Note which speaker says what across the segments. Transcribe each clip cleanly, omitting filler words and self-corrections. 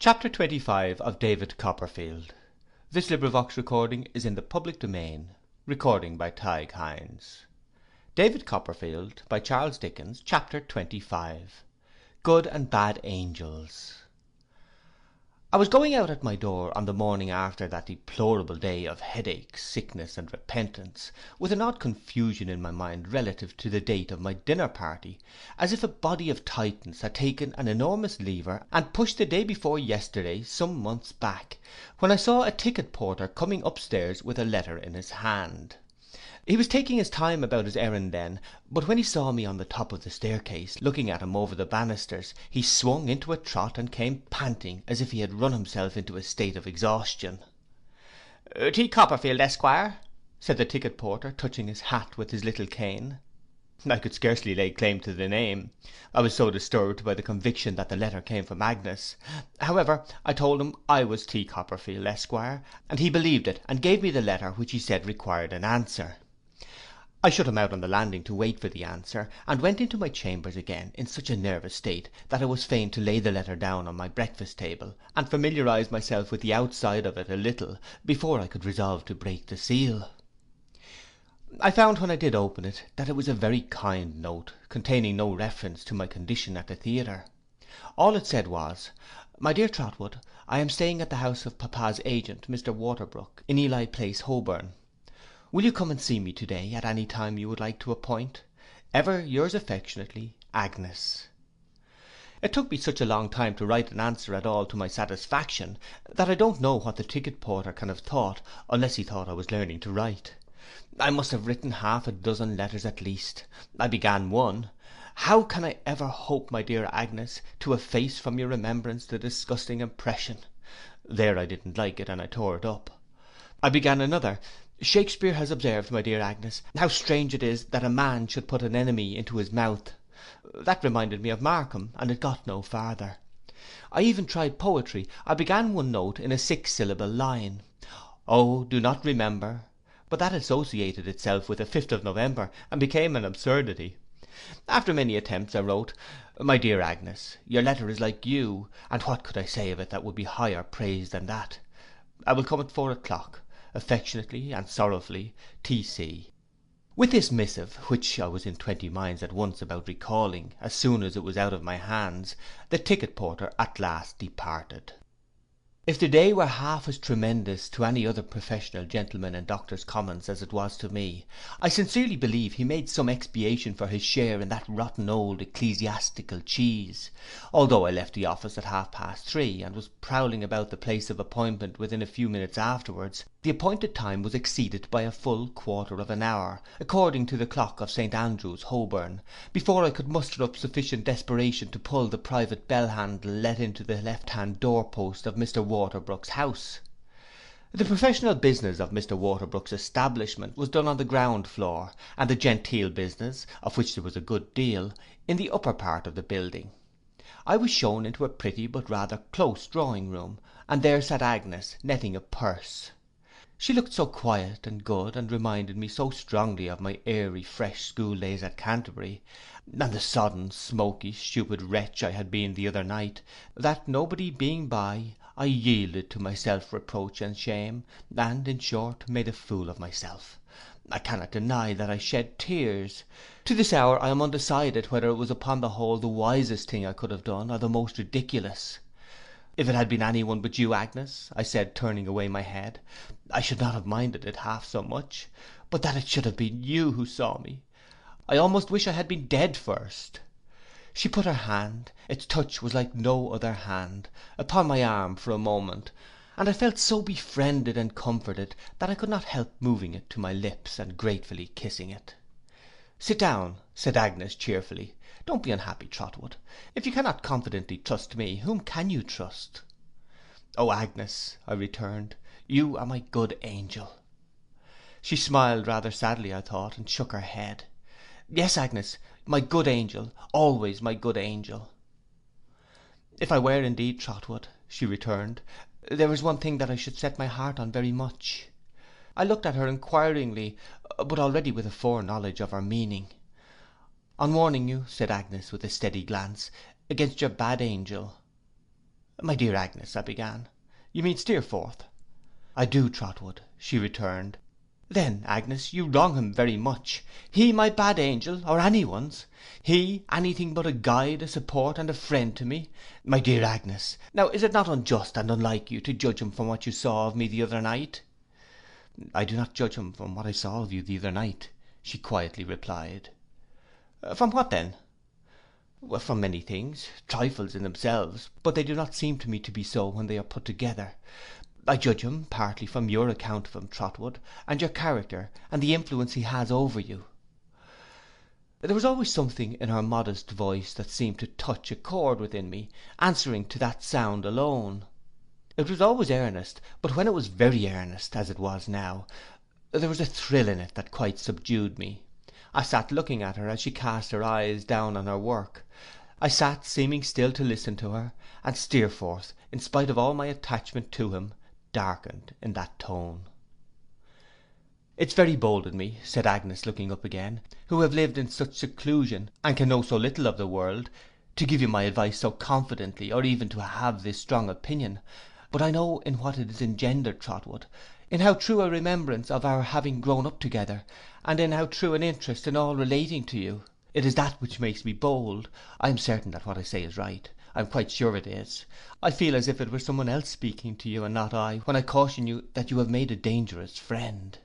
Speaker 1: Chapter 25 of David Copperfield. This recording is in the public domain. Recording by Tig Hines. David Copperfield by Charles Dickens. Chapter 25. Good and Bad Angels. I was going out at my door on the morning after that deplorable day of headache, sickness, and repentance, with an odd confusion in my mind relative to the date of my dinner party, as if a body of Titans had taken an enormous lever and pushed the day before yesterday some months back, when I saw a ticket porter coming upstairs with a letter in his hand. He was taking his time about his errand then, but when he saw me on the top of the staircase, looking at him over the banisters, he swung into a trot and came panting as if he had run himself into a state of exhaustion. "T. Copperfield, Esquire," said the ticket porter, touching his hat with his little cane. I could scarcely lay claim to the name, I was so disturbed by the conviction that the letter came from Agnes. However, I told him I was T. Copperfield, Esquire, and he believed it, and gave me the letter, which he said required an answer. I shut him out on the landing to wait for the answer, and went into my chambers again in such a nervous state, that I was fain to lay the letter down on my breakfast table, and familiarize myself with the outside of it a little, before I could resolve to break the seal. I found when I did open it, that it was a very kind note, containing no reference to my condition at the theatre. All it said was, "My dear Trotwood, I am staying at the house of papa's agent, Mr. Waterbrook, in Ely Place, Holborn. Will you come and see me to-day at any time you would like to appoint? Ever yours affectionately, Agnes." It took me such a long time to write an answer at all to my satisfaction, that I don't know what the ticket porter can have thought, unless he thought I was learning to write. I must have written half a dozen letters at least. I began one: "How can I ever hope, my dear Agnes, to efface from your remembrance the disgusting impression?" There I didn't like it, and I tore it up. I began another: "Shakespeare has observed, my dear Agnes, how strange it is that a man should put an enemy into his mouth." That reminded me of Markham, and it got no farther. I even tried poetry. I began one note in a 6-syllable line: "Oh, do not remember," but that associated itself with the 5th of November, and became an absurdity. After many attempts I wrote: "My dear Agnes, your letter is like you, and what could I say of it that would be higher praise than that? I will come at 4 o'clock. Affectionately and sorrowfully, T.C." With this missive, which I was in 20 minds at once about recalling, as soon as it was out of my hands, the ticket porter at last departed. If the day were half as tremendous to any other professional gentleman in Doctors' Commons as it was to me, I sincerely believe he made some expiation for his share in that rotten old ecclesiastical cheese. Although I left the office at 3:30, and was prowling about the place of appointment within a few minutes afterwards, the appointed time was exceeded by a full quarter of an hour, according to the clock of St. Andrew's, Holborn, before I could muster up sufficient desperation to pull the private bell handle let into the left-hand door post of Mr. Waterbrook's house. The professional business of Mr. Waterbrook's establishment was done on the ground floor, and the genteel business, of which there was a good deal, in the upper part of the building. I was shewn into a pretty but rather close drawing room, and there sat Agnes netting a purse. She looked so quiet and good, and reminded me so strongly of my airy fresh school days at Canterbury, and the sodden, smoky, stupid wretch I had been the other night, that nobody being by, I yielded to my self-reproach and shame, and, in short, made a fool of myself. I cannot deny that I shed tears. To this hour I am undecided whether it was upon the whole the wisest thing I could have done, or the most ridiculous. "If it had been any one but you, Agnes," I said, turning away my head, "I should not have minded it half so much; but that it should have been you who saw me, I almost wish I had been dead first." She put her hand, its touch was like no other hand, upon my arm for a moment, and I felt so befriended and comforted, that I could not help moving it to my lips, and gratefully kissing it. "Sit down," said Agnes cheerfully. "Don't be unhappy, Trotwood. If you cannot confidently trust me, whom can you trust?" "Oh, Agnes," I returned, "you are my good angel." She smiled rather sadly, I thought, and shook her head. "Yes, Agnes, my good angel, always my good angel." "If I were indeed, Trotwood," she returned, "there is one thing that I should set my heart on very much." I looked at her inquiringly, but already with a foreknowledge of her meaning. "On warning you," said Agnes, with a steady glance, "against your bad angel." 'My dear Agnes,' I began, 'you mean Steerforth?' 'I do, Trotwood,' she returned. 'Then, Agnes, you wrong him very much. He my bad angel, or any one's! He anything but a guide, a support, and a friend to me! My dear Agnes, now is it not unjust and unlike you to judge him from what you saw of me the other night?' 'I do not judge him from what I saw of you the other night,' she quietly replied. 'From what then?' 'From many things, trifles in themselves, but they do not seem to me to be so when they are put together. I judge him partly from your account of him, Trotwood, and your character, and the influence he has over you.' There was always something in her modest voice that seemed to touch a chord within me, answering to that sound alone. It was always earnest, but when it was very earnest, as it was now, there was a thrill in it that quite subdued me. I sat looking at her as she cast her eyes down on her work. I sat seeming still to listen to her, and Steerforth, in spite of all my attachment to him, darkened in that tone. 'It's very bold in me,' said Agnes, looking up again, 'who have lived in such seclusion, and can know so little of the world, to give you my advice so confidently, or even to have this strong opinion; but I know in what it is engendered, Trotwood, in how true a remembrance of our having grown up together, and in how true an interest in all relating to you. It is that which makes me bold. I am certain that what I say is right. I am quite sure it is. I feel as if it were some one else speaking to you, and not I, when I caution you that you have made a dangerous friend.'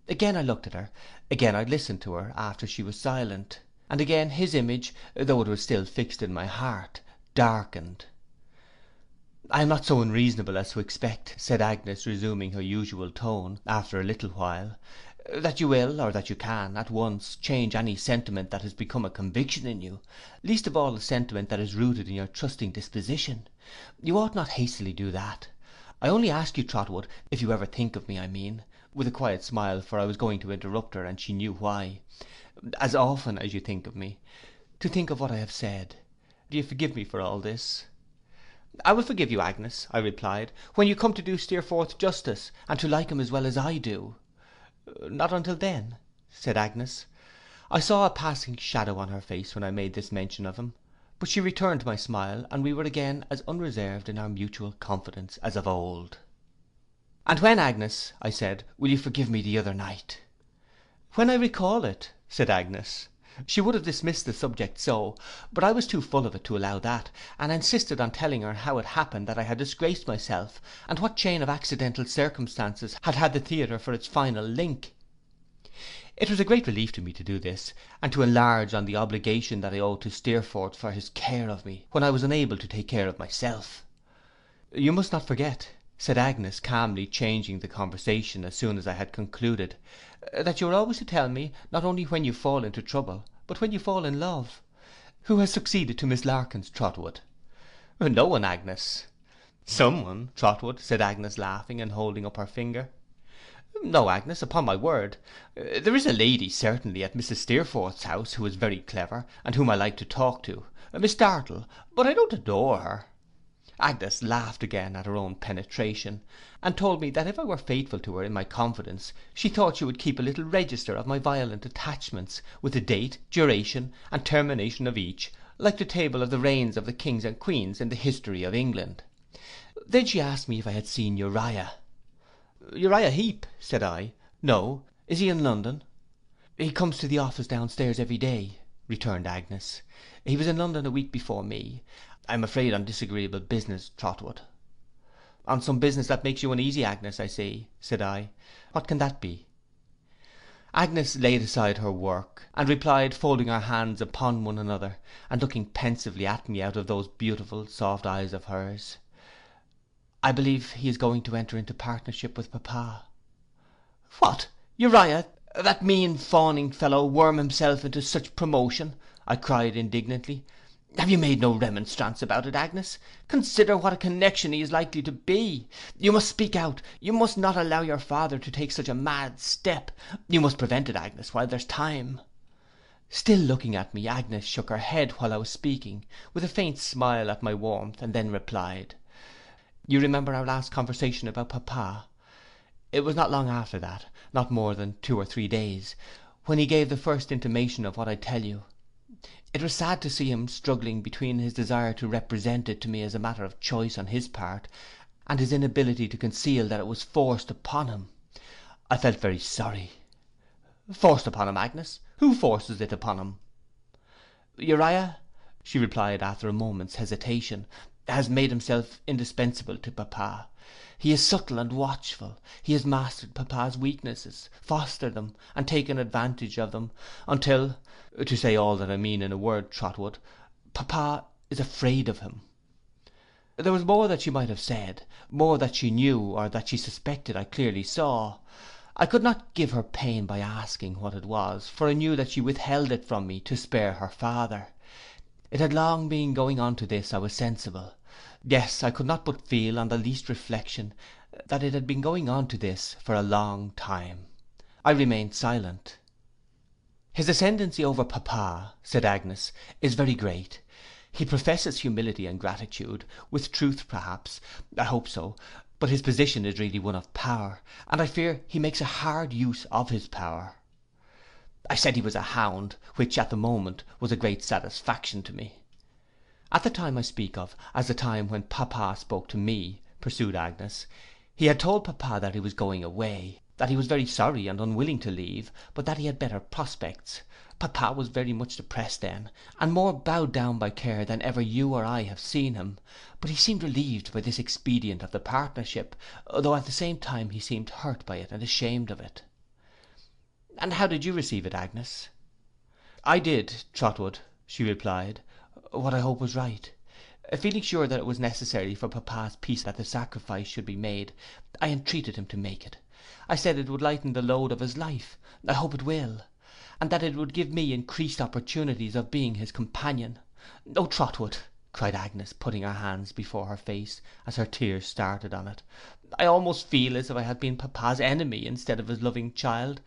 Speaker 1: Again I looked at her, again I listened to her after she was silent, and again his image, though it was still fixed in my heart, darkened. 'I am not so unreasonable as to expect,' said Agnes, resuming her usual tone, after a little while, 'that you will, or that you can, at once change any sentiment that has become a conviction in you, least of all a sentiment that is rooted in your trusting disposition. You ought not hastily do that. I only ask you, Trotwood, if you ever think of me, I mean,' with a quiet smile, for I was going to interrupt her, and she knew why, 'as often as you think of me, to think of what I have said. Do you forgive me for all this?' 'I will forgive you, Agnes,' I replied, 'when you come to do Steerforth justice, and to like him as well as I do.' 'Not until then,' said Agnes. I saw a passing shadow on her face when I made this mention of him, but she returned my smile, and we were again as unreserved in our mutual confidence as of old. 'And when, Agnes,' I said, 'will you forgive me the other night?' 'When I recall it,' said Agnes. She would have dismissed the subject so, but I was too full of it to allow that, and insisted on telling her how it happened that I had disgraced myself, and what chain of accidental circumstances had had the theatre for its final link. It was a great relief to me to do this, and to enlarge on the obligation that I owed to Steerforth for his care of me, when I was unable to take care of myself. 'You must not forget,' said Agnes, calmly changing the conversation as soon as I had concluded, 'that you are always to tell me, not only when you fall into trouble, but when you fall in love. Who has succeeded to Miss Larkins, Trotwood?' 'No one, Agnes.' 'Some one, Trotwood,' said Agnes, laughing, and holding up her finger. 'No, Agnes, upon my word. There is a lady, certainly, at Mrs Steerforth's house, who is very clever, and whom I like to talk to, Miss Dartle, but I don't adore her.' Agnes laughed again at her own penetration, and told me that if I were faithful to her in my confidence, she thought she would keep a little register of my violent attachments, with the date, duration, and termination of each, like the table of the reigns of the kings and queens in the history of England. Then she asked me if I had seen Uriah. 'Uriah Heep,' said I, 'no. Is he in London?' 'He comes to the office down stairs every day,' returned Agnes. 'He was in London a week before me. I am afraid on disagreeable business, Trotwood.' 'On some business that makes you uneasy, Agnes, I see,' said I. 'What can that be?' Agnes laid aside her work, and replied, folding her hands upon one another, and looking pensively at me out of those beautiful soft eyes of hers, 'I believe he is going to enter into partnership with papa.' 'What, Uriah, that mean fawning fellow, worm himself into such promotion!' I cried indignantly. 'Have you made no remonstrance about it, Agnes? Consider what a connection he is likely to be. You must speak out. You must not allow your father to take such a mad step. You must prevent it, Agnes, while there's time.' Still looking at me, Agnes shook her head while I was speaking, with a faint smile at my warmth, and then replied, 'You remember our last conversation about papa? It was not long after that, not more than 2 or 3 days, when he gave the first intimation of what I tell you. It was sad to see him struggling between his desire to represent it to me as a matter of choice on his part, and his inability to conceal that it was forced upon him. I felt very sorry. Forced upon him, Agnes? Who forces it upon him? Uriah, she replied after a moment's hesitation, has made himself indispensable to papa. He is subtle and watchful. He has mastered papa's weaknesses, fostered them, and taken advantage of them, until, to say all that I mean in a word, Trotwood, papa is afraid of him. There was more that she might have said, more that she knew, or that she suspected, I clearly saw. I could not give her pain by asking what it was, for I knew that she withheld it from me to spare her father. It had long been going on to this, I was sensible. Yes, I could not but feel, on the least reflection, that it had been going on to this for a long time. I remained silent. His ascendancy over papa, said Agnes, is very great. He professes humility and gratitude, with truth perhaps, I hope so, but his position is really one of power, and I fear he makes a hard use of his power. I said he was a hound, which at the moment was a great satisfaction to me. At the time I speak of, as the time when papa spoke to me, pursued Agnes, he had told papa that he was going away, that he was very sorry and unwilling to leave, but that he had better prospects. Papa was very much depressed then, and more bowed down by care than ever you or I have seen him, but he seemed relieved by this expedient of the partnership, though at the same time he seemed hurt by it and ashamed of it. And how did you receive it, Agnes? I did, Trotwood, she replied, what I hope was right. Feeling sure that it was necessary for papa's peace that the sacrifice should be made, I entreated him to make it. I said it would lighten the load of his life, I hope it will, and that it would give me increased opportunities of being his companion. Oh, Trotwood, cried Agnes, putting her hands before her face, as her tears started on it, I almost feel as if I had been papa's enemy instead of his loving child,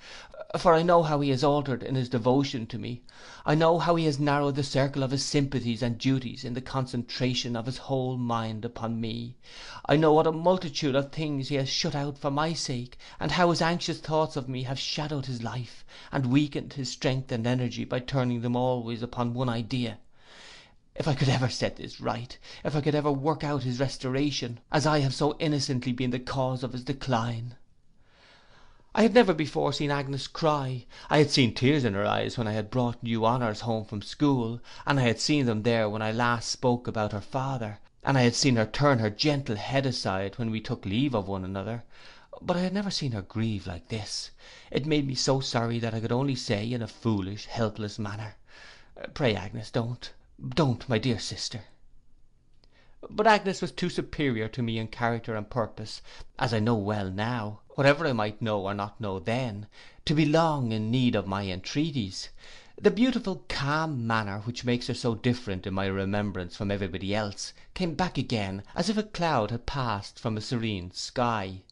Speaker 1: for I know how he has altered in his devotion to me. I know how he has narrowed the circle of his sympathies and duties in the concentration of his whole mind upon me. I know what a multitude of things he has shut out for my sake, and how his anxious thoughts of me have shadowed his life, and weakened his strength and energy by turning them always upon one idea. If I could ever set this right, if I could ever work out his restoration, as I have so innocently been the cause of his decline. I had never before seen Agnes cry. I had seen tears in her eyes when I had brought new honours home from school, and I had seen them there when I last spoke about her father, and I had seen her turn her gentle head aside when we took leave of one another, but I had never seen her grieve like this. It made me so sorry that I could only say, in a foolish, helpless manner, pray, Agnes, don't, my dear sister. But Agnes was too superior to me in character and purpose, as I know well now, whatever I might know or not know then, to be long in need of my entreaties. The beautiful calm manner which makes her so different in my remembrance from everybody else, came back again, as if a cloud had passed from a serene sky.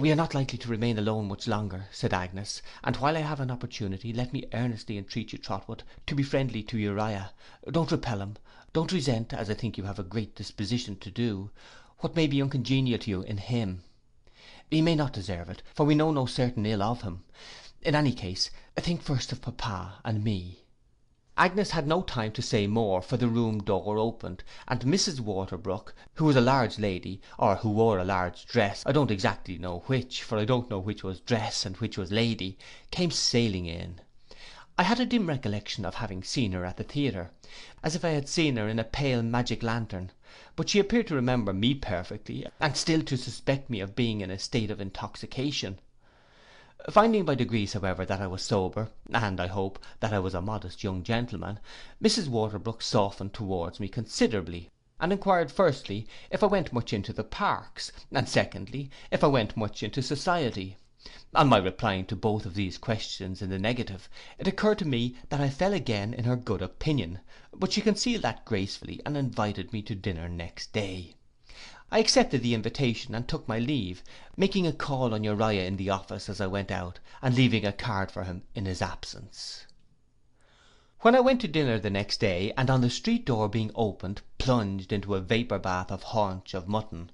Speaker 1: We are not likely to remain alone much longer, said Agnes, and while I have an opportunity, let me earnestly entreat you, Trotwood, to be friendly to Uriah. Don't repel him, don't resent, as I think you have a great disposition to do, what may be uncongenial to you in him. He may not deserve it, for we know no certain ill of him. In any case, think first of papa and me. Agnes had no time to say more, for the room door opened, and Mrs. Waterbrook, who was a large lady, or who wore a large dress, I don't exactly know which, for I don't know which was dress and which was lady, came sailing in. I had a dim recollection of having seen her at the theatre, as if I had seen her in a pale magic lantern, but she appeared to remember me perfectly, and still to suspect me of being in a state of intoxication. Finding by degrees, however, that I was sober, and, I hope, that I was a modest young gentleman, Mrs. Waterbrook softened towards me considerably, and inquired firstly, if I went much into the parks, and secondly, if I went much into society. On my replying to both of these questions in the negative, it occurred to me that I fell again in her good opinion, but she concealed that gracefully, and invited me to dinner next day. I accepted the invitation, and took my leave, making a call on Uriah in the office as I went out, and leaving a card for him in his absence. When I went to dinner the next day, and on the street door being opened, plunged into a vapour bath of haunch of mutton,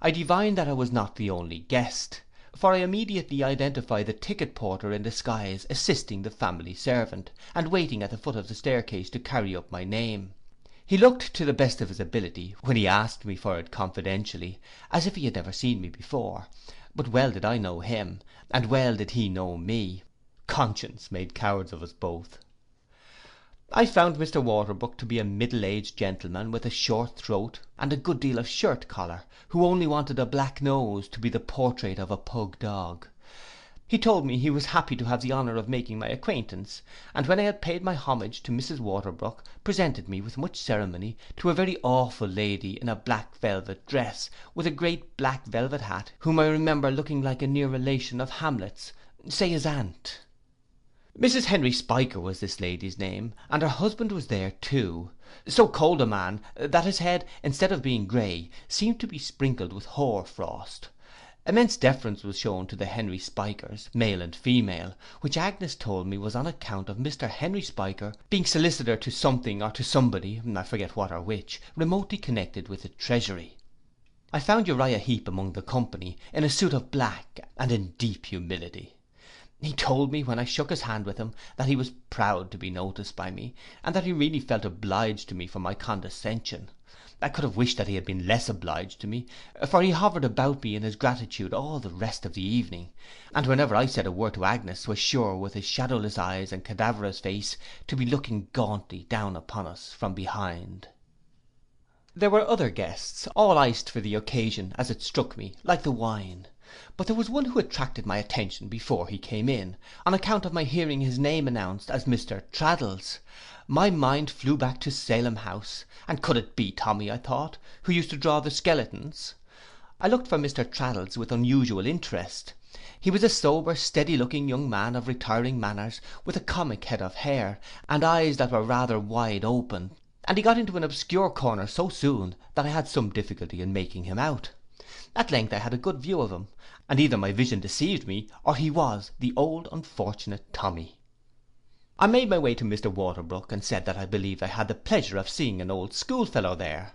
Speaker 1: I divined that I was not the only guest, for I immediately identified the ticket porter in disguise assisting the family servant, and waiting at the foot of the staircase to carry up my name. He looked to the best of his ability, when he asked me for it confidentially, as if he had never seen me before; but well did I know him, and well did he know me. Conscience made cowards of us both. I found Mr. Waterbrook to be a middle-aged gentleman with a short throat and a good deal of shirt collar, who only wanted a black nose to be the portrait of a pug dog. He told me he was happy to have the honour of making my acquaintance, and when I had paid my homage to Mrs. Waterbrook, presented me with much ceremony to a very awful lady in a black velvet dress, with a great black velvet hat, whom I remember looking like a near relation of Hamlet's, say his aunt. Mrs. Henry Spiker was this lady's name, and her husband was there too. So cold a man, that his head, instead of being grey, seemed to be sprinkled with hoar frost. Immense deference was shewn to the Henry Spikers, male and female, which Agnes told me was on account of Mr. Henry Spiker being solicitor to something or to somebody, I forget what or which, remotely connected with the Treasury. I found Uriah Heep among the company, in a suit of black, and in deep humility. He told me, when I shook his hand with him, that he was proud to be noticed by me, and that he really felt obliged to me for my condescension. I could have wished that he had been less obliged to me, for he hovered about me in his gratitude all the rest of the evening, and whenever I said a word to Agnes, was sure, with his shadowless eyes and cadaverous face, to be looking gauntly down upon us from behind. There were other guests, all iced for the occasion, as it struck me, like the wine. But there was one who attracted my attention before he came in, on account of my hearing his name announced as Mr. Traddles. My mind flew back to Salem House, and could it be Tommy, I thought, who used to draw the skeletons? I looked for Mr. Traddles with unusual interest. He was a sober, steady looking young man of retiring manners, with a comic head of hair, and eyes that were rather wide open, and he got into an obscure corner so soon, that I had some difficulty in making him out. At length I had a good view of him, and either my vision deceived me, or he was the old unfortunate Tommy. I made my way to Mr. Waterbrook, and said that I believed I had the pleasure of seeing an old schoolfellow there.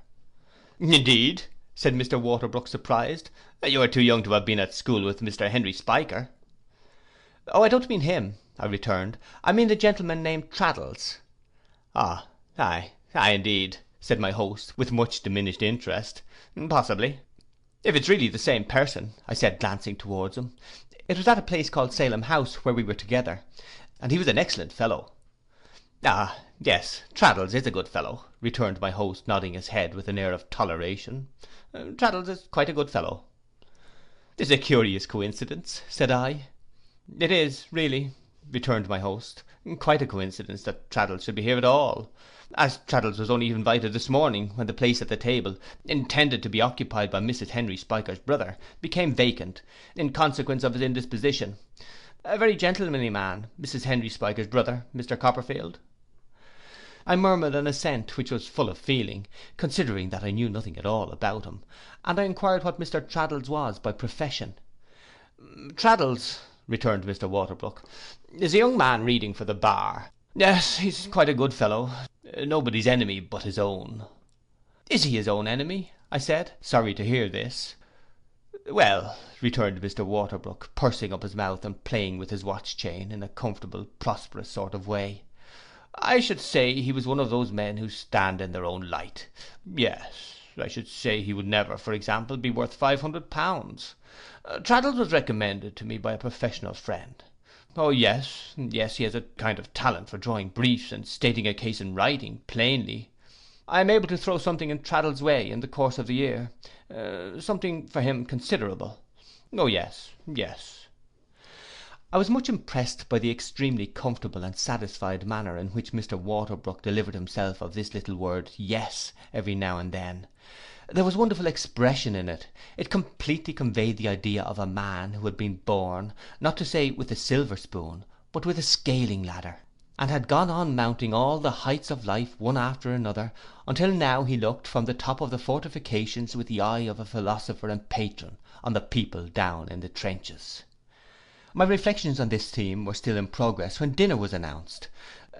Speaker 1: Indeed, said Mr. Waterbrook, surprised, you are too young to have been at school with Mr. Henry Spiker. Oh, I don't mean him, I returned, I mean the gentleman named Traddles. Ah, aye, indeed, said my host, with much diminished interest, possibly. If it's really the same person, I said, glancing towards him. It was at a place called Salem House, where we were together, and he was an excellent fellow. Ah, yes, Traddles is a good fellow, returned my host, nodding his head with an air of toleration. Traddles is quite a good fellow. This is a curious coincidence, said I. It is, really, returned my host, quite a coincidence that Traddles should be here at all, as Traddles was only invited this morning, when the place at the table, intended to be occupied by Mrs. Henry Spiker's brother, became vacant, in consequence of his indisposition. A very gentlemanly man, Mrs. Henry Spiker's brother, Mr. Copperfield. I murmured an assent, which was full of feeling, considering that I knew nothing at all about him, and I inquired what Mr. Traddles was by profession. Traddles, returned Mr. Waterbrook, is a young man reading for the bar. Yes, he's quite a good fellow, nobody's enemy but his own. Is he his own enemy? I said, sorry to hear this. Well, returned Mr. Waterbrook, pursing up his mouth and playing with his watch chain in a comfortable, prosperous sort of way, I should say he was one of those men who stand in their own light. Yes, I should say he would never, for example, be worth £500. Traddles was recommended to me by a professional friend. Oh, yes, he has a kind of talent for drawing briefs and stating a case in writing, plainly. I am able to throw something in Traddles' way in the course of the year, something for him considerable. Oh, yes. I was much impressed by the extremely comfortable and satisfied manner in which Mr. Waterbrook delivered himself of this little word yes every now and then. There was wonderful expression in it. It completely conveyed the idea of a man who had been born, not to say with a silver spoon, but with a scaling ladder, and had gone on mounting all the heights of life one after another, until now he looked from the top of the fortifications with the eye of a philosopher and patron on the people down in the trenches. My reflections on this theme were still in progress when dinner was announced.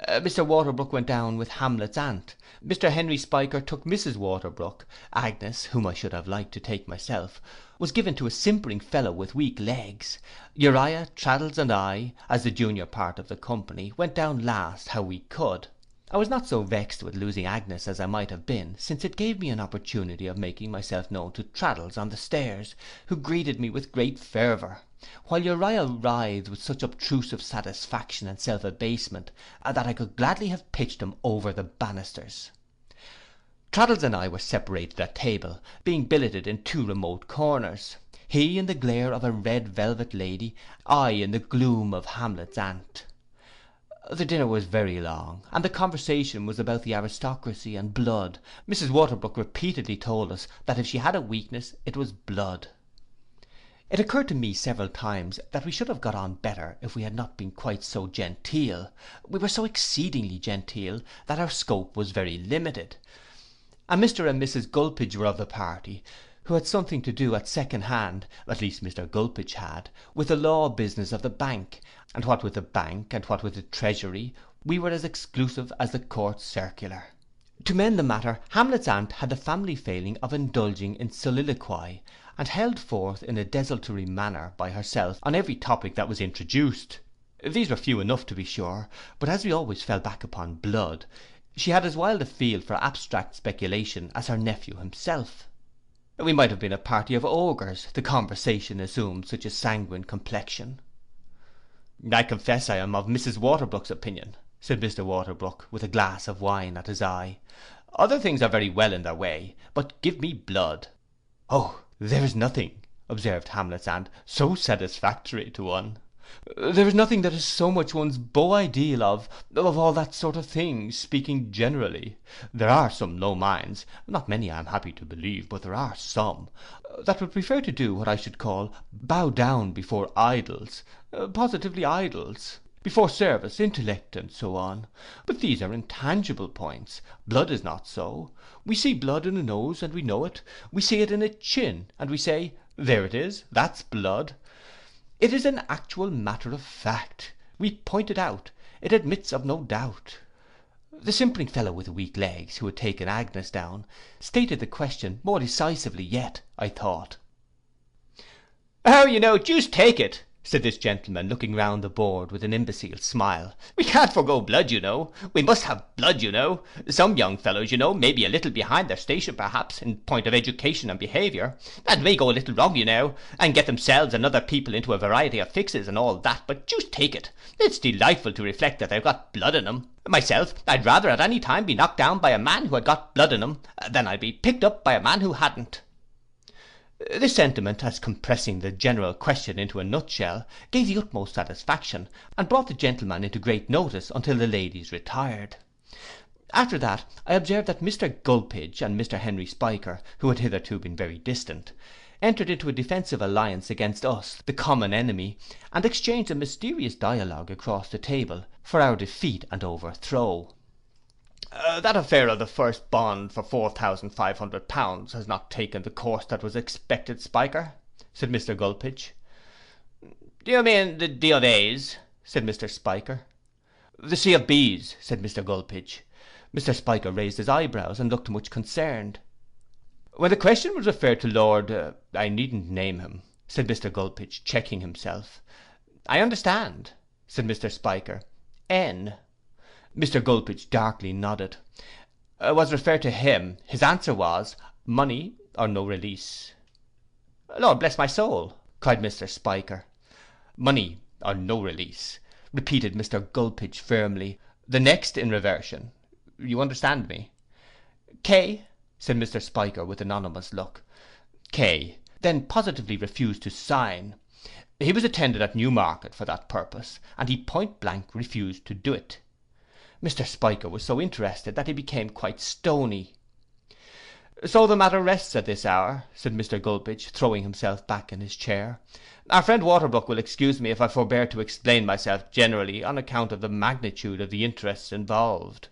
Speaker 1: Mr. Waterbrook went down with Hamlet's aunt. Mr. Henry Spiker took Mrs. Waterbrook. Agnes, whom I should have liked to take myself, was given to a simpering fellow with weak legs. Uriah, Traddles, and I, as the junior part of the company, went down last how we could. I was not so vexed with losing Agnes as I might have been, since it gave me an opportunity of making myself known to Traddles on the stairs, who greeted me with great fervour, while Uriah writhed with such obtrusive satisfaction and self-abasement, that I could gladly have pitched him over the banisters. Traddles and I were separated at table, being billeted in two remote corners, he in the glare of a red velvet lady, I in the gloom of Hamlet's aunt. The dinner was very long, and the conversation was about the aristocracy and blood. Mrs. Waterbrook repeatedly told us that if she had a weakness it was blood. It occurred to me several times that we should have got on better if we had not been quite so genteel. We were so exceedingly genteel that our scope was very limited, and Mr. and Mrs. Gulpidge were of the party, who had something to do at second hand, at least Mr. Gulpidge had, with the law business of the bank, and what with the bank and what with the treasury, we were as exclusive as the court circular. To mend the matter, Hamlet's aunt had the family failing of indulging in soliloquy, and held forth in a desultory manner by herself on every topic that was introduced. These were few enough to be sure, but as we always fell back upon blood, she had as wild a field for abstract speculation as her nephew himself. We might have been a party of ogres, the conversation assumed such a sanguine complexion. I confess I am of Mrs. Waterbrook's opinion, said Mr. Waterbrook, with a glass of wine at his eye. Other things are very well in their way, but give me blood. Oh, there is nothing, observed Hamlet's aunt, so satisfactory to one. There is nothing that is so much one's beau ideal of all that sort of thing, speaking generally. There are some low minds, not many I am happy to believe, but there are some, that would prefer to do what I should call bow down before idols, positively idols, before service, intellect, and so on. But these are intangible points. Blood is not so. We see blood in a nose, and we know it. We see it in a chin, and we say, there it is, that's blood. It is an actual matter of fact. We point it out. It admits of no doubt. The simpering fellow with the weak legs, who had taken Agnes down, stated the question more decisively yet, I thought. Oh, you know, deuce take it, said this gentleman, looking round the board with an imbecile smile. We can't forego blood, you know. We must have blood, you know. Some young fellows, you know, may be a little behind their station, perhaps, in point of education and behaviour, and may go a little wrong, you know, and get themselves and other people into a variety of fixes and all that, but deuce take it, it's delightful to reflect that they've got blood in them. Myself, I'd rather at any time be knocked down by a man who had got blood in him, than I'd be picked up by a man who hadn't. This sentiment, as compressing the general question into a nutshell, gave the utmost satisfaction, and brought the gentleman into great notice until the ladies retired. After that, I observed that Mr. Gulpidge and Mr. Henry Spiker, who had hitherto been very distant, entered into a defensive alliance against us, the common enemy, and exchanged a mysterious dialogue across the table for our defeat and overthrow. That affair of the first bond for £4,500 has not taken the course that was expected, Spiker, said Mr. Gulpidge. Do you mean the D of A's? said Mr. Spiker. The C of B's, said Mr. Gulpidge. Mr. Spiker raised his eyebrows and looked much concerned. When the question was referred to Lord, I needn't name him, said Mr. Gulpidge, checking himself. I understand, said Mr. Spiker. N. Mr. Gulpidge darkly nodded. Was referred to him, his answer was, money or no release. Lord bless my soul, cried Mr. Spiker. Money or no release, repeated Mr. Gulpidge firmly, the next in reversion. You understand me? K, said Mr. Spiker with an ominous look. K, then positively refused to sign. He was attended at Newmarket for that purpose, and he point blank refused to do it. Mr. Spiker was so interested that he became quite stony. So the matter rests at this hour, said Mr. Gulpidge, throwing himself back in his chair. Our friend Waterbrook will excuse me if I forbear to explain myself generally on account of the magnitude of the interests involved.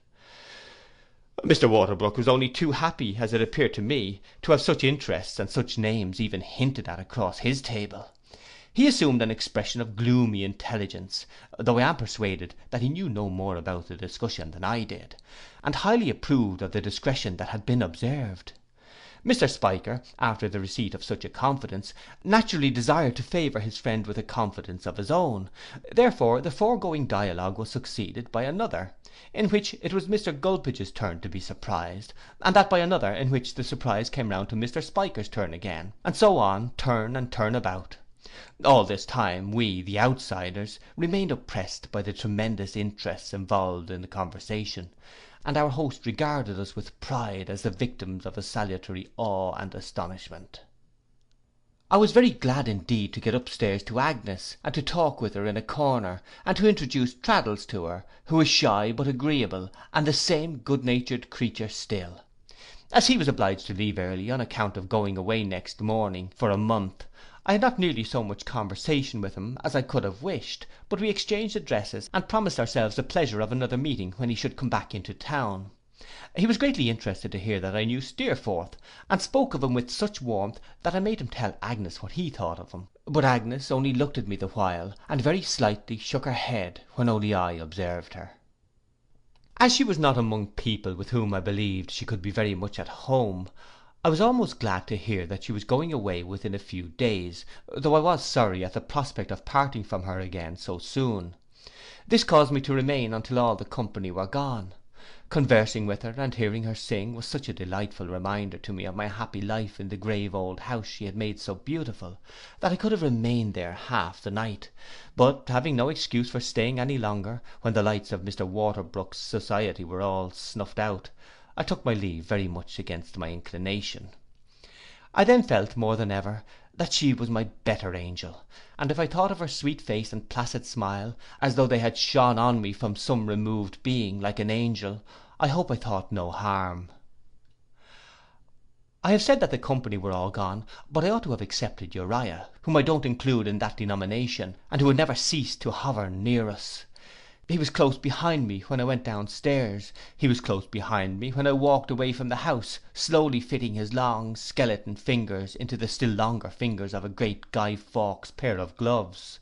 Speaker 1: Mr. Waterbrook was only too happy, as it appeared to me, to have such interests and such names even hinted at across his table. He assumed an expression of gloomy intelligence, though I am persuaded that he knew no more about the discussion than I did, and highly approved of the discretion that had been observed. Mr. Spiker, after the receipt of such a confidence, naturally desired to favour his friend with a confidence of his own; therefore the foregoing dialogue was succeeded by another, in which it was Mr. Gulpidge's turn to be surprised, and that by another, in which the surprize came round to Mr. Spiker's turn again, and so on turn and turn about. All this time we, the outsiders, remained oppressed by the tremendous interests involved in the conversation, and our host regarded us with pride as the victims of his salutary awe and astonishment. I was very glad indeed to get upstairs to Agnes, and to talk with her in a corner, and to introduce Traddles to her, who was shy but agreeable, and the same good natured creature still. As he was obliged to leave early on account of going away next morning for a month, I had not nearly so much conversation with him as I could have wished, but we exchanged addresses, and promised ourselves the pleasure of another meeting when he should come back into town. He was greatly interested to hear that I knew Steerforth, and spoke of him with such warmth that I made him tell Agnes what he thought of him; but Agnes only looked at me the while, and very slightly shook her head when only I observed her. As she was not among people with whom I believed she could be very much at home, I was almost glad to hear that she was going away within a few days, though I was sorry at the prospect of parting from her again so soon. This caused me to remain until all the company were gone. Conversing with her and hearing her sing was such a delightful reminder to me of my happy life in the grave old house she had made so beautiful, that I could have remained there half the night; but having no excuse for staying any longer, when the lights of Mr. Waterbrook's society were all snuffed out, I took my leave very much against my inclination. I then felt more than ever that she was my better angel, and if I thought of her sweet face and placid smile, as though they had shone on me from some removed being, like an angel, I hope I thought no harm. I have said that the company were all gone, but I ought to have excepted Uriah, whom I don't include in that denomination, and who had never ceased to hover near us. He was close behind me when I went down stairs. He was close behind me when I walked away from the house, slowly fitting his long skeleton fingers into the still longer fingers of a great Guy Fawkes pair of gloves.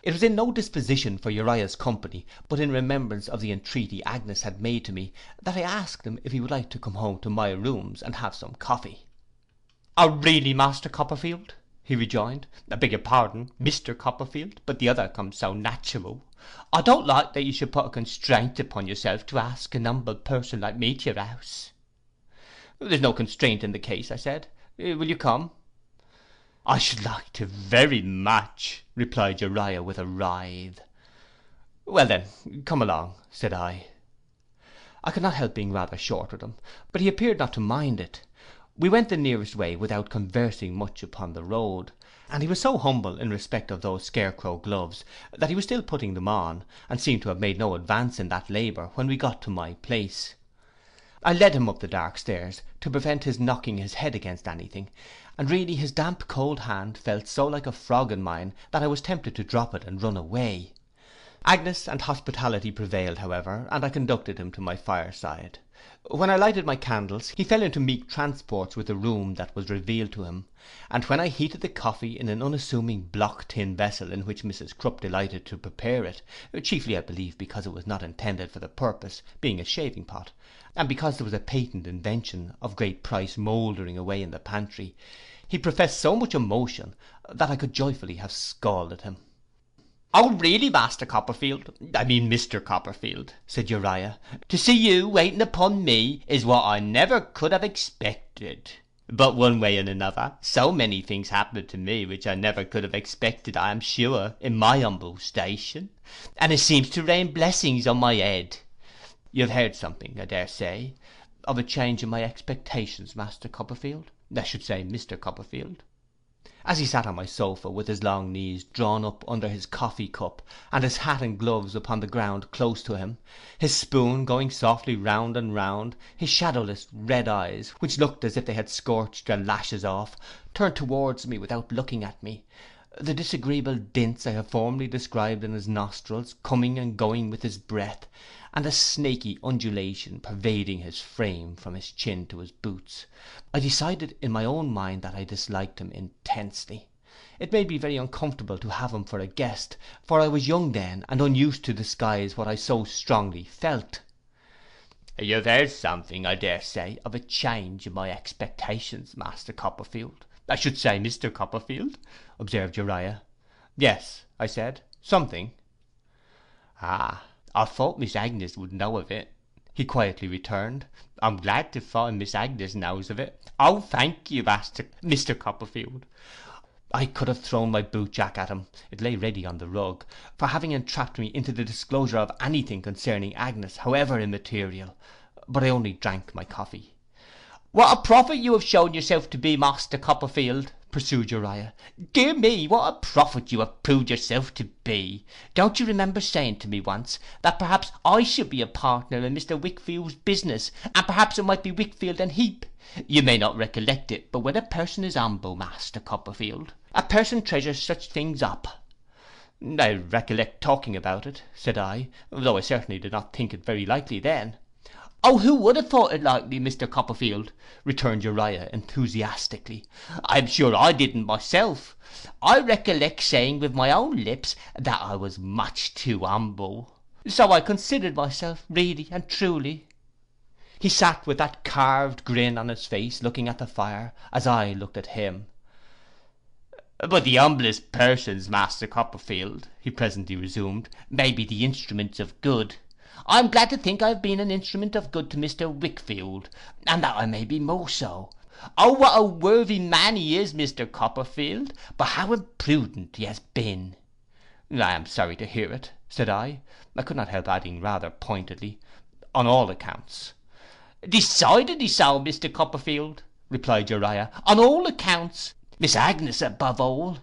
Speaker 1: It was in no disposition for Uriah's company, but in remembrance of the entreaty Agnes had made to me, that I asked him if he would like to come home to my rooms and have some coffee. "Oh, really, Master Copperfield," he rejoined, "I beg your pardon, Mr. Copperfield, but the other comes so natural. I don't like that you should put a constraint upon yourself to ask an humble person like me to your house." "There's no constraint in the case," I said. "Will you come?" "I should like to very much," replied Uriah with a writhe. "Well then, come along," said I. I could not help being rather short with him, but he appeared not to mind it. We went the nearest way without conversing much upon the road, and he was so humble in respect of those scarecrow gloves, that he was still putting them on, and seemed to have made no advance in that labour when we got to my place. I led him up the dark stairs, to prevent his knocking his head against anything, and really his damp cold hand felt so like a frog in mine, that I was tempted to drop it and run away. Agnes and hospitality prevailed, however, and I conducted him to my fireside. When I lighted my candles, he fell into meek transports with the room that was revealed to him, and when I heated the coffee in an unassuming block tin vessel in which Mrs. Crupp delighted to prepare it, chiefly I believe because it was not intended for the purpose, being a shaving pot, and because there was a patent invention of great price mouldering away in the pantry, he professed so much emotion, that I could joyfully have scalded him. "Oh, really, Master Copperfield, I mean Mr. Copperfield," said Uriah, "to see you waiting upon me is what I never could have expected. But one way and another, so many things happened to me which I never could have expected, I am sure, in my humble station, and it seems to rain blessings on my head. You have heard something, I dare say, of a change in my expectations, Master Copperfield, I should say Mr. Copperfield." As he sat on my sofa, with his long knees drawn up under his coffee cup, and his hat and gloves upon the ground close to him, his spoon going softly round and round, his shadowless red eyes, which looked as if they had scorched their lashes off, turned towards me without looking at me, the disagreeable dints I have formerly described in his nostrils coming and going with his breath, and a snaky undulation pervading his frame from his chin to his boots, I decided in my own mind that I disliked him intensely. It made me very uncomfortable to have him for a guest, for I was young then, and unused to disguise what I so strongly felt. "You've heard something, I dare say, of a change in my expectations, Master Copperfield. I should say, Mr. Copperfield," observed Uriah. "Yes," I said, "something." "Ah, I thought Miss Agnes would know of it," he quietly returned. "I'm glad to find Miss Agnes knows of it. Oh, thank you, Mr. Copperfield." I could have thrown my boot jack at him, it lay ready on the rug, for having entrapped me into the disclosure of anything concerning Agnes, however immaterial, but I only drank my coffee. "What a prophet you have shewn yourself to be, Master Copperfield," pursued Uriah. "Dear me, what a prophet you have proved yourself to be. Don't you remember saying to me once, that perhaps I should be a partner in Mr. Wickfield's business, and perhaps it might be Wickfield and Heep? You may not recollect it, but when a person is humble, Master Copperfield, a person treasures such things up." "I recollect talking about it," said I, "though I certainly did not think it very likely then." "Oh, who would have thought it likely, Mr. Copperfield," returned Uriah enthusiastically. "I am sure I didn't myself. I recollect saying with my own lips, that I was much too humble. So I considered myself, really and truly." He sat with that carved grin on his face, looking at the fire, as I looked at him. "But the humblest persons, Master Copperfield," he presently resumed, "may be the instruments of good. I am glad to think I have been an instrument of good to Mr. Wickfield, and that I may be more so. Oh, what a worthy man he is, Mr. Copperfield, but how imprudent he has been." "I am sorry to hear it," said I could not help adding rather pointedly, "on all accounts." "Decidedly so, Mr. Copperfield," replied Uriah, "on all accounts. Miss Agnes above all.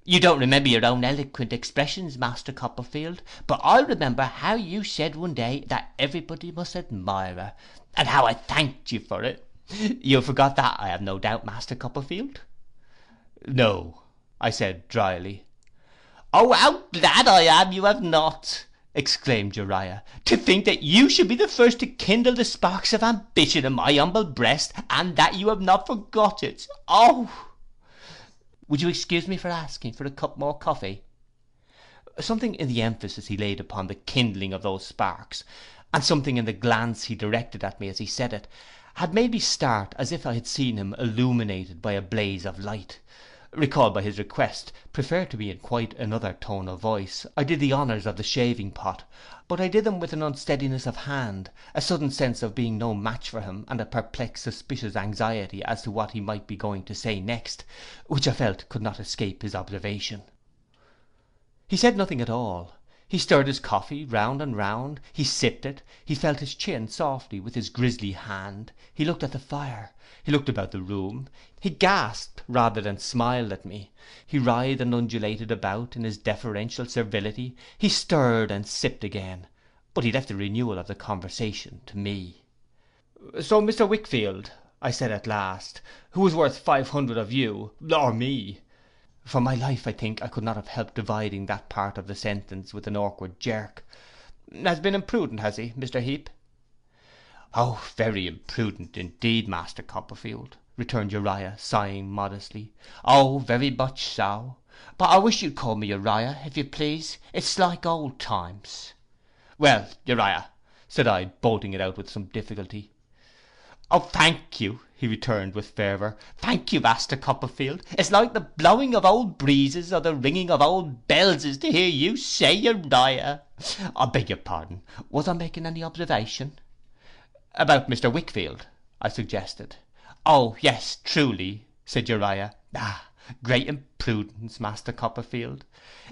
Speaker 1: You don't remember your own eloquent expressions, Master Copperfield, but I remember how you said one day that everybody must admire her, and how I thanked you for it. You forgot that, I have no doubt, Master Copperfield." "No," I said drily. "Oh, how glad I am you have not," exclaimed Uriah, "to think that you should be the first to kindle the sparks of ambition in my humble breast, and that you have not forgot it. Oh!" "Would you excuse me for asking for a cup more coffee?" Something in the emphasis he laid upon the kindling of those sparks, and something in the glance he directed at me as he said it, had made me start as if I had seen him illuminated by a blaze of light. Recalled by his request, preferred to be in quite another tone of voice, I did the honours of the shaving pot, but I did them with an unsteadiness of hand, a sudden sense of being no match for him, and a perplexed suspicious anxiety as to what he might be going to say next, which I felt could not escape his observation. He said nothing at all. He stirred his coffee round and round, he sipped it, he felt his chin softly with his grisly hand, he looked at the fire, he looked about the room, he gasped rather than smiled at me, he writhed and undulated about in his deferential servility, he stirred and sipped again, but he left the renewal of the conversation to me. "So Mr. Wickfield," I said at last, "who is worth 500 of you, or me?" For my life, I think, I could not have helped dividing that part of the sentence with an awkward jerk. "Has been imprudent, has he, Mr. Heep?" "Oh, very imprudent indeed, Master Copperfield," returned Uriah, sighing modestly. "Oh, very much so. But I wish you'd call me Uriah, if you please. It's like old times." "Well, Uriah," said I, bolting it out with some difficulty. "Oh, thank you," he returned with fervour, "thank you, Master Copperfield. It's like the blowing of old breezes, or the ringing of old bells, is to hear you say Uriah. I beg your pardon, was I making any observation?" "About Mr. Wickfield," I suggested. "Oh, yes, truly," said Uriah. "Ah, great imprudence, Master Copperfield.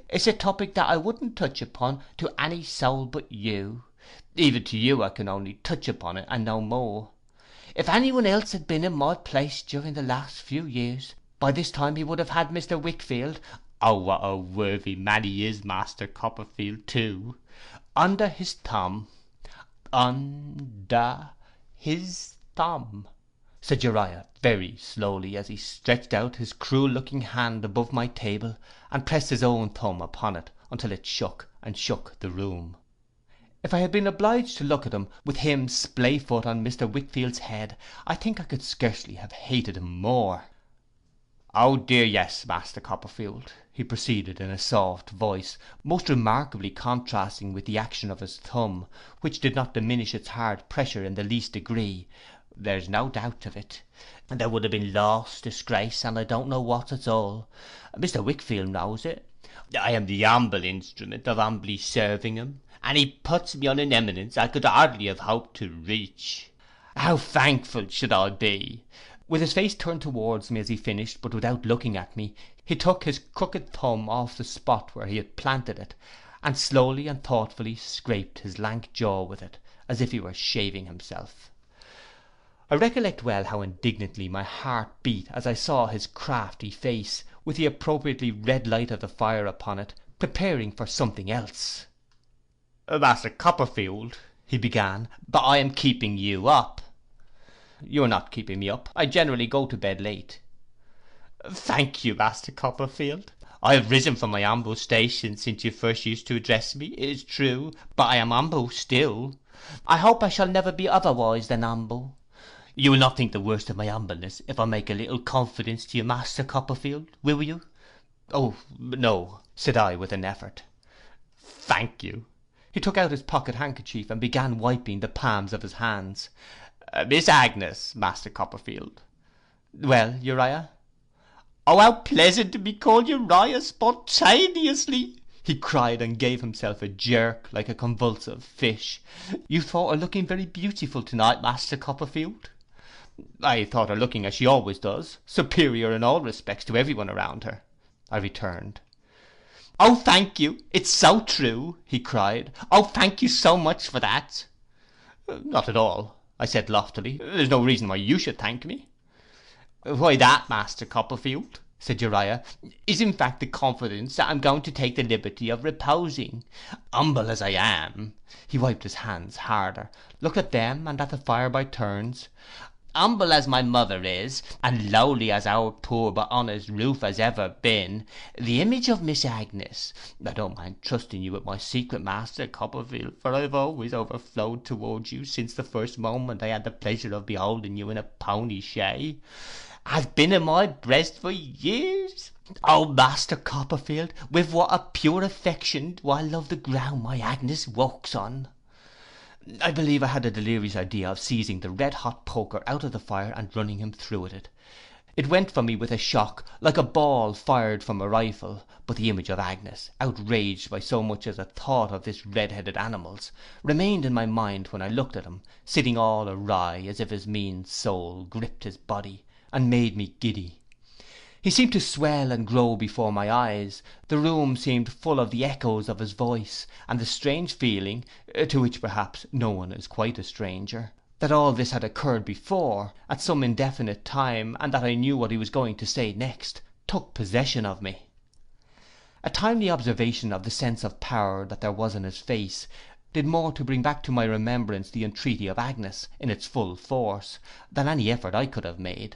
Speaker 1: It's a topic that I wouldn't touch upon to any soul but you. Even to you I can only touch upon it, and no more. If any one else had been in my place during the last few years, by this time he would have had Mr. Wickfield, oh, what a worthy man he is, Master Copperfield, too, under his thumb, under his thumb," said Uriah very slowly, as he stretched out his cruel looking hand above my table, and pressed his own thumb upon it until it shook and shook the room. If I had been obliged to look at him with him splay foot on Mr. Wickfield's head, I think I could scarcely have hated him more. Oh dear yes, Master Copperfield, he proceeded in a soft voice, most remarkably contrasting with the action of his thumb, which did not diminish its hard pressure in the least degree. There's no doubt of it. There would have been loss, disgrace, and I don't know what at all. Mr. Wickfield knows it. I am the humble instrument of humbly serving him, and he puts me on an eminence I could hardly have hoped to reach. How thankful should I be!' With his face turned towards me as he finished, but without looking at me, he took his crooked thumb off the spot where he had planted it, and slowly and thoughtfully scraped his lank jaw with it, as if he were shaving himself. I recollect well how indignantly my heart beat as I saw his crafty face, with the appropriately red light of the fire upon it, preparing for something else. 'Master Copperfield,' he began, 'but I am keeping you up.' 'You are not keeping me up. I generally go to bed late.' 'Thank you, Master Copperfield. I have risen from my humble station since you first used to address me, it is true, but I am humble still. I hope I shall never be otherwise than humble. You will not think the worst of my humbleness if I make a little confidence to you, Master Copperfield, will you?' 'Oh, no,' said I with an effort. 'Thank you.' He took out his pocket handkerchief, and began wiping the palms of his hands. 'Miss Agnes, Master Copperfield.' 'Well, Uriah?' 'Oh, how pleasant to be called Uriah spontaneously!' he cried, and gave himself a jerk like a convulsive fish. 'You thought her looking very beautiful to-night, Master Copperfield.' 'I thought her looking as she always does, superior in all respects to every one around her,' I returned. 'Oh, thank you, it's so true,' he cried. 'Oh, thank you so much for that.' 'Not at all,' I said loftily. 'There's no reason why you should thank me.' 'Why that, Master Copperfield,' said Uriah, 'is in fact the confidence that I'm going to take the liberty of reposing. Humble as I am,' he wiped his hands harder, looked at them and at the fire by turns, 'humble as my mother is, and lowly as our poor but honest roof has ever been, the image of Miss Agnes, I don't mind trusting you with my secret, Master Copperfield, for I have always overflowed towards you since the first moment I had the pleasure of beholding you in a pony shay, has been in my breast for years. Oh, Master Copperfield, with what a pure affection do I love the ground my Agnes walks on.' I believe I had a delirious idea of seizing the red hot poker out of the fire and running him through it. It went from me with a shock, like a ball fired from a rifle, but the image of Agnes, outraged by so much as a thought of this red-headed animal's, remained in my mind when I looked at him, sitting all awry as if his mean soul gripped his body, and made me giddy. He seemed to swell and grow before my eyes, the room seemed full of the echoes of his voice, and the strange feeling, to which perhaps no one is quite a stranger, that all this had occurred before, at some indefinite time, and that I knew what he was going to say next, took possession of me. A timely observation of the sense of power that there was in his face, did more to bring back to my remembrance the entreaty of Agnes, in its full force, than any effort I could have made.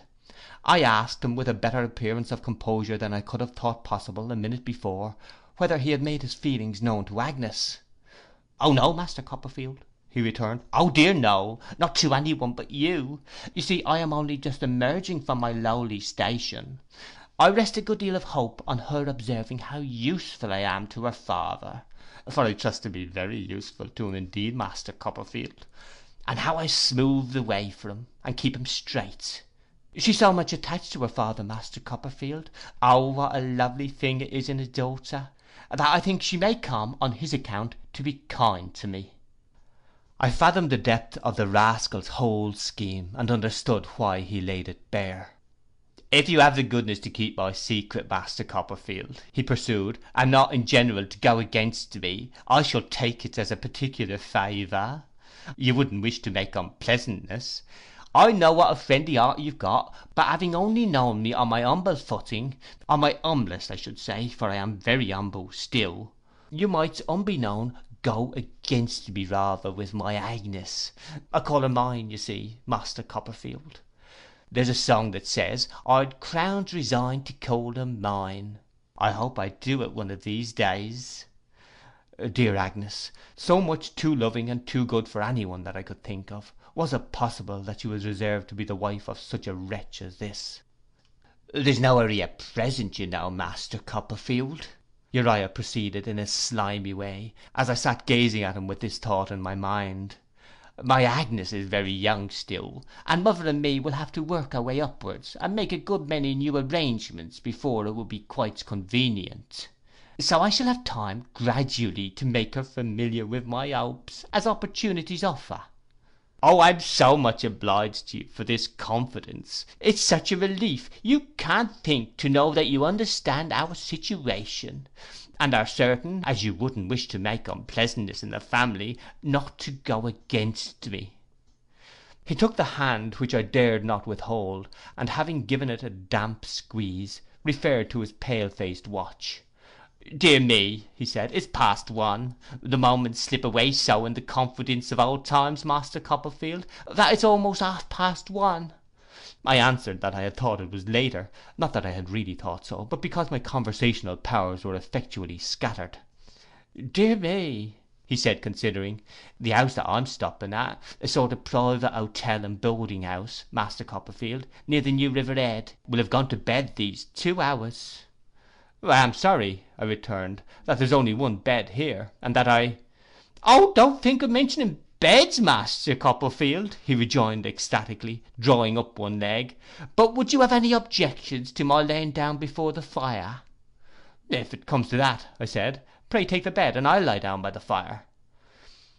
Speaker 1: I asked him with a better appearance of composure than I could have thought possible a minute before, whether he had made his feelings known to Agnes. 'Oh no, Master Copperfield,' he returned, 'oh dear no, not to any one but you. You see I am only just emerging from my lowly station. I rest a good deal of hope on her observing how useful I am to her father, for I trust to be very useful to him indeed, Master Copperfield, and how I smooth the way for him, and keep him straight. She's so much attached to her father, Master Copperfield, oh what a lovely thing it is in a daughter, that I think she may come, on his account, to be kind to me.' I fathomed the depth of the rascal's whole scheme, and understood why he laid it bare. 'If you have the goodness to keep my secret, Master Copperfield,' he pursued, 'and not in general to go against me, I shall take it as a particular favour. You wouldn't wish to make unpleasantness. I know what a friendly heart you've got, but having only known me on my humble footing, on my humblest I should say, for I am very humble still, you might unbeknown go against me rather with my Agnes. I call her mine, you see, Master Copperfield. There's a song that says, I'd crowns resign to call them mine. I hope I do it one of these days. Dear Agnes, so much too loving and too good for any one that I could think of, was it possible that she was reserved to be the wife of such a wretch as this?
Speaker 2: 'There's no hurry at present, you know, Master Copperfield,' Uriah proceeded in a slimy way, as I sat gazing at him with this thought in my mind. 'My Agnes is very young still, and mother and me will have to work our way upwards, and make a good many new arrangements before it will be quite convenient. So I shall have time gradually to make her familiar with my hopes as opportunities offer.' 'Oh, I'm so much obliged to you for this confidence. It's such a relief, you can't think, to know that you understand our situation, and are certain, as you wouldn't wish to make unpleasantness in the family, not to go against me.' He took the hand which I dared not withhold, and having given it a damp squeeze, referred to his pale faced watch. 'Dear me,' he said, 'it's past 1. The moments slip away so in the confidence of old times, Master Copperfield, that it's almost half past 1. I answered that I had thought it was later, not that I had really thought so, but because my conversational powers were effectually scattered. 'Dear me,' he said, considering, 'the house that I'm stopping at, a sort of private hotel and boarding house, Master Copperfield, near the New River Head, will have gone to bed these 2 hours. 'I am sorry,' I returned, 'that there's only one bed here, and that I—' 'Oh, don't think of mentioning beds, Master Copperfield,' he rejoined ecstatically, drawing up one leg. 'But would you have any objections to my laying down before the fire?' 'If it comes to that,' I said, 'pray take the bed, and I'll lie down by the fire.'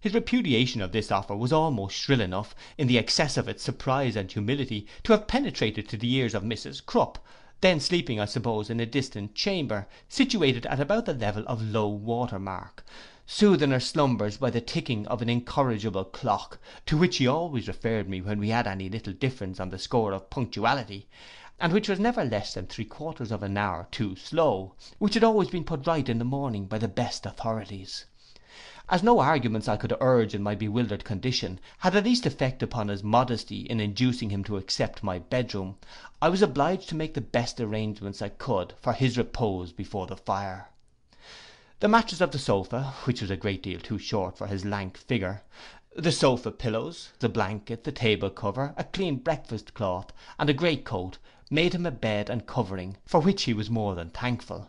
Speaker 2: His repudiation of this offer was almost shrill enough, in the excess of its surprize and humility, to have penetrated to the ears of Mrs. Crupp, then sleeping I suppose in a distant chamber, situated at about the level of low water mark, soothing her slumbers by the ticking of an incorrigible clock, to which she always referred me when we had any little difference on the score of punctuality, and which was never less than 3/4 of an hour too slow, which had always been put right in the morning by the best authorities. As no arguments I could urge in my bewildered condition had the least effect upon his modesty in inducing him to accept my bedroom, I was obliged to make the best arrangements I could for his repose before the fire. The mattress of the sofa, which was a great deal too short for his lank figure, the sofa pillows, the blanket, the table cover, a clean breakfast cloth, and a great coat, made him a bed and covering, for which he was more than thankful.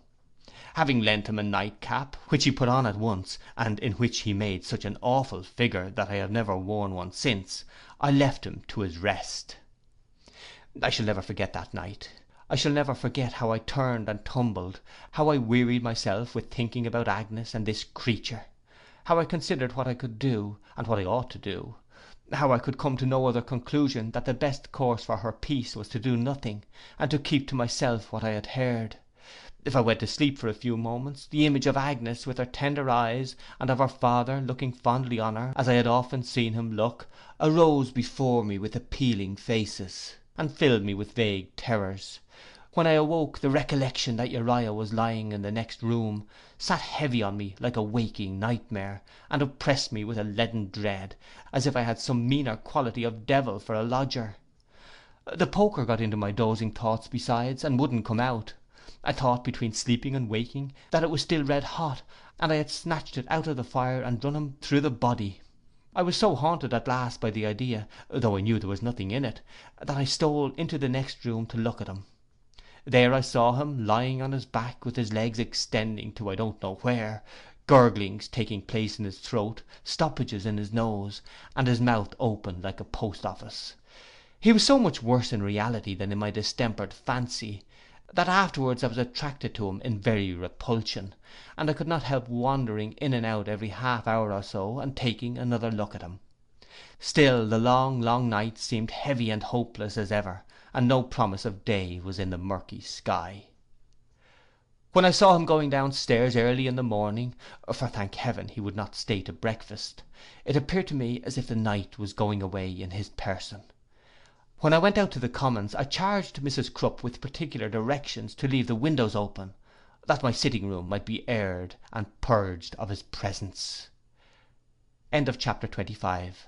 Speaker 2: Having lent him a night cap, which he put on at once, and in which he made such an awful figure that I have never worn one since, I left him to his rest. I shall never forget that night. I shall never forget how I turned and tumbled, how I wearied myself with thinking about Agnes and this creature, how I considered what I could do, and what I ought to do, how I could come to no other conclusion that the best course for her peace was to do nothing, and to keep to myself what I had heard. If I went to sleep for a few moments, the image of Agnes with her tender eyes, and of her father looking fondly on her, as I had often seen him look, arose before me with appealing faces, and filled me with vague terrors. When I awoke, the recollection that Uriah was lying in the next room sat heavy on me like a waking nightmare, and oppressed me with a leaden dread, as if I had some meaner quality of devil for a lodger. The poker got into my dozing thoughts besides, and wouldn't come out. I thought between sleeping and waking that it was still red hot, and I had snatched it out of the fire and run him through the body. I was so haunted at last by the idea, though I knew there was nothing in it, that I stole into the next room to look at him. There I saw him lying on his back, with his legs extending to I don't know where, gurglings taking place in his throat, stoppages in his nose, and his mouth open like a post office. He was so much worse in reality than in my distempered fancy, that afterwards I was attracted to him in very repulsion, and I could not help wandering in and out every half hour or so, and taking another look at him. Still the long, long night seemed heavy and hopeless as ever, and no promise of day was in the murky sky. When I saw him going down stairs early in the morning, for thank heaven he would not stay to breakfast, it appeared to me as if the night was going away in his person. When I went out to the commons, I charged Mrs. Crupp with particular directions to leave the windows open, that my sitting room might be aired and purged of his presence. Chapter 25